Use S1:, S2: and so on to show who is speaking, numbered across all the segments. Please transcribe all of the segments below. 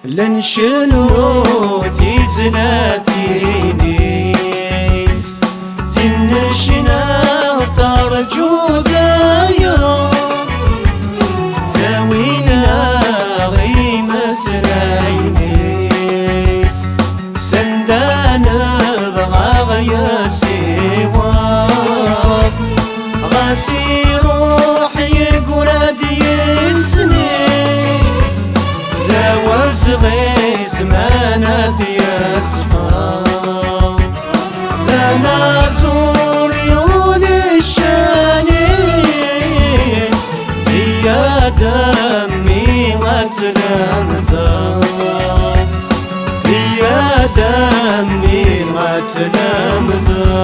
S1: لنشنو تيزناتينيس تنشنا ترجو ذايا تاوينا غيم سراينيس سندان بغاغيا سيوات غاسي روحي قراد يسنيس ذا وزغي زمانات يسفا ذا نازور يون الشانيس يا دمي وتلمذا يا دمي وتلمذا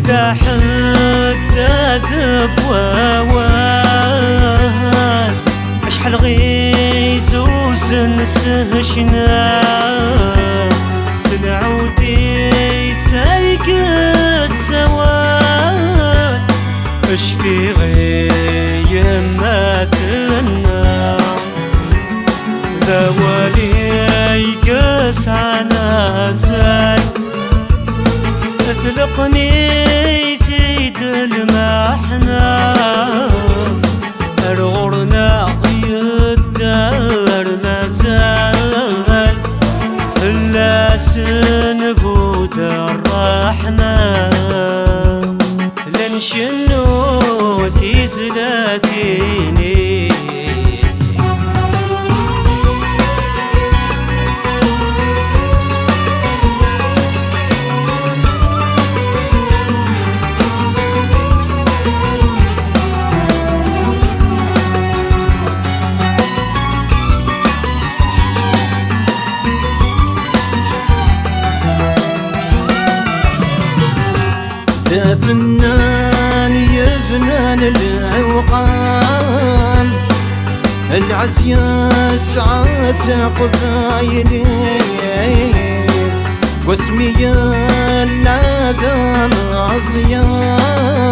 S2: إذا حدد بواوان أشحال غيز وزنسهشنا سنعودي سايق السوان أشفي غيماتنا ذوالي يقس على زال اطلقني زيد المحنة الغرنا يدار مازال فلاس نبود الرحمة لنشنو تيزلاتيني
S1: يا فنان يا فنان العوقام العزيا ساعات قفايلي واسمي اللاذام عصيان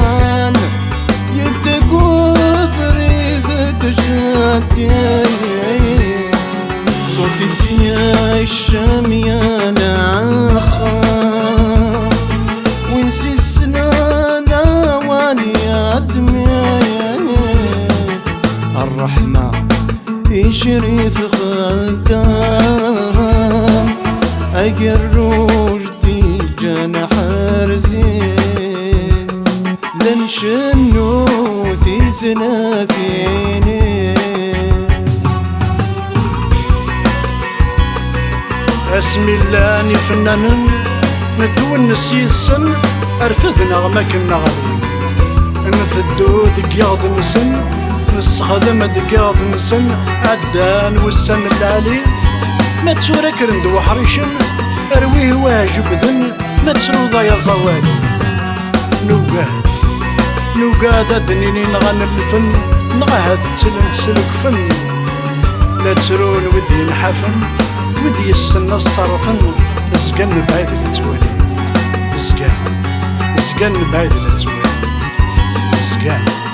S1: يدقوا بريد تشاتي صوتي سيا الشميان عخام ونسي الرحمة شريف خدام أجر وجدي جنح رزيز لنشنو في سلاسينيس
S3: اسمي اللاني فنان ندون نسيسن أرفذنا ما كنا غادي نثدو دقياض نسن نستخدم دقياض نسن عدان والسن العالي ما تسورا كرند وحريشن ارويه واجب ذن ما تسروضا يا زوالي نوقاد دنيني نغن الفن نغهد تلن سلك فن لا ترون وذي نحفن وذي السن الصرفن اسقن بعيد الاتوالي اسقن بعيد الاتوالي اسقن